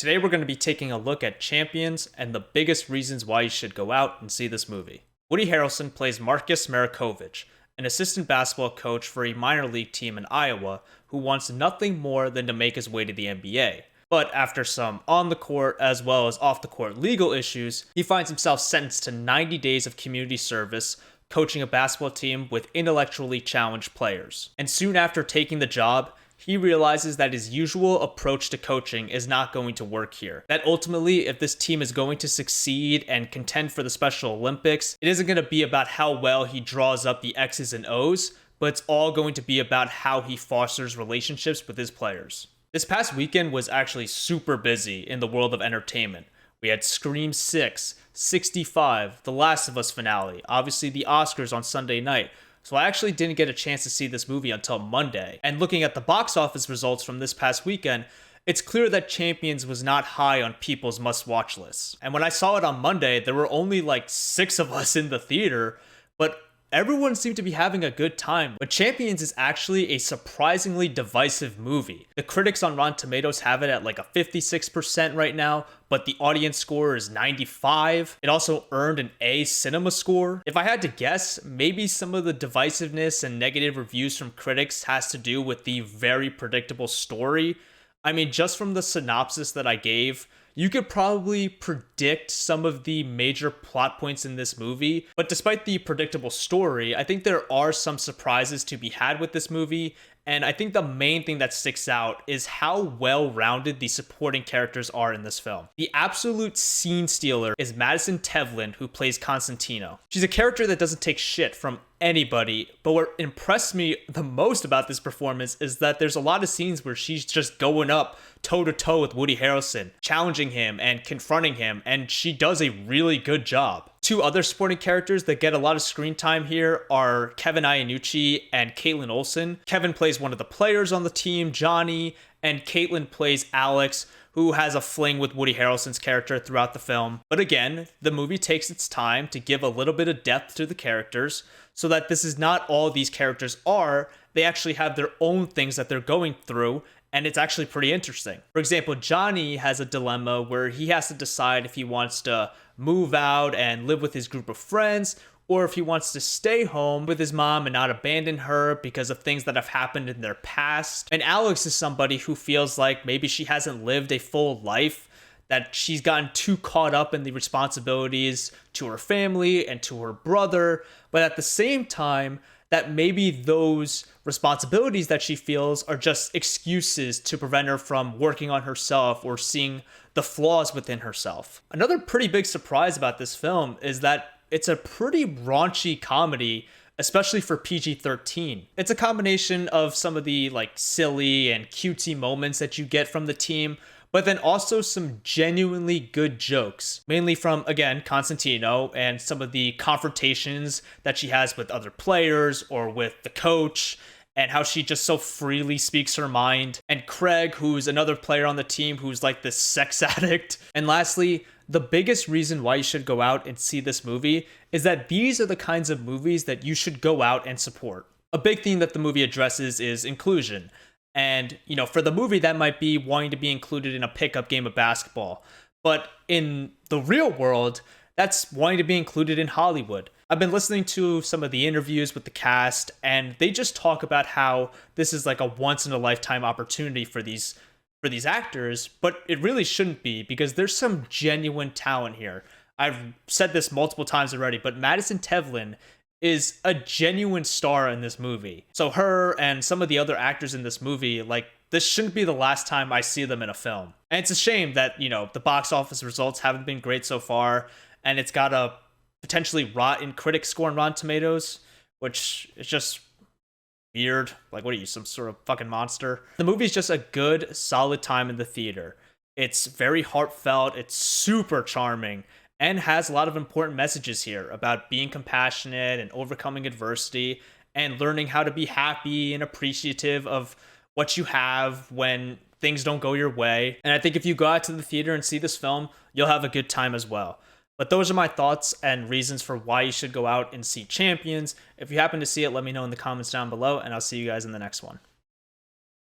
Today we're going to be taking a look at Champions and the biggest reasons why you should go out and see this movie. Woody Harrelson plays Marcus Markovich, an assistant basketball coach for a minor league team in Iowa who wants nothing more than to make his way to the NBA. But after some on-the-court as well as off-the-court legal issues, he finds himself sentenced to 90 days of community service coaching a basketball team with intellectually challenged players. And soon after taking the job, he realizes that his usual approach to coaching is not going to work here. That ultimately, if this team is going to succeed and contend for the Special Olympics, it isn't going to be about how well he draws up the X's and O's, but it's all going to be about how he fosters relationships with his players. This past weekend was actually super busy in the world of entertainment. We had Scream 6, 65, The Last of Us finale, obviously the Oscars on Sunday night. So I actually didn't get a chance to see this movie until Monday. And looking at the box office results from this past weekend, it's clear that Champions was not high on people's must-watch lists. And when I saw it on Monday, there were only like 6 of us in the theater, but everyone seemed to be having a good time. But Champions is actually a surprisingly divisive movie. The critics on Rotten Tomatoes have it at like a 56% right now, but the audience score is 95. It also earned an A cinema score. If I had to guess, maybe some of the divisiveness and negative reviews from critics has to do with the very predictable story. I mean, just from the synopsis that I gave, you could probably predict some of the major plot points in this movie, but despite the predictable story, I think there are some surprises to be had with this movie, and I think the main thing that sticks out is how well-rounded the supporting characters are in this film. The absolute scene stealer is Madison Tevlin, who plays Constantino. She's a character that doesn't take shit from anybody, but what impressed me the most about this performance is that there's a lot of scenes where she's just going up toe-to-toe with Woody Harrelson, challenging him and confronting him, and she does a really good job. 2 other supporting characters that get a lot of screen time here are Kevin Iannucci and Caitlin Olsen. Kevin plays one of the players on the team, Johnny, and Caitlin plays Alex, who has a fling with Woody Harrelson's character throughout the film. But again, the movie takes its time to give a little bit of depth to the characters so that this is not all these characters are. They actually have their own things that they're going through, and it's actually pretty interesting. For example, Johnny has a dilemma where he has to decide if he wants to move out and live with his group of friends, or if he wants to stay home with his mom and not abandon her because of things that have happened in their past. And Alex is somebody who feels like maybe she hasn't lived a full life, that she's gotten too caught up in the responsibilities to her family and to her brother, but at the same time, that maybe those responsibilities that she feels are just excuses to prevent her from working on herself or seeing the flaws within herself. Another pretty big surprise about this film is that it's a pretty raunchy comedy, especially for PG-13. It's a combination of some of the like silly and cutesy moments that you get from the team, but then also some genuinely good jokes, mainly from, again, Constantino and some of the confrontations that she has with other players or with the coach, and how she just so freely speaks her mind. And Craig, who's another player on the team who's like this sex addict. And lastly, the biggest reason why you should go out and see this movie is that these are the kinds of movies that you should go out and support. A big theme that the movie addresses is inclusion. And, you know, for the movie, that might be wanting to be included in a pickup game of basketball. But in the real world, that's wanting to be included in Hollywood. I've been listening to some of the interviews with the cast, and they just talk about how this is like a once-in-a-lifetime opportunity for these actors, but it really shouldn't be, because there's some genuine talent here. I've said this multiple times already, but Madison Tevlin is a genuine star in this movie. So her and some of the other actors in this movie, like, this shouldn't be the last time I see them in a film. And it's a shame that, you know, the box office results haven't been great so far, and it's got a potentially rotten critic score on Rotten Tomatoes, which is just weird. Like, what are you, some sort of fucking monster? The movie's just a good, solid time in the theater. It's very heartfelt, it's super charming, and has a lot of important messages here about being compassionate and overcoming adversity and learning how to be happy and appreciative of what you have when things don't go your way. And I think if you go out to the theater and see this film, you'll have a good time as well. But those are my thoughts and reasons for why you should go out and see Champions. If you happen to see it, let me know in the comments down below, and I'll see you guys in the next one.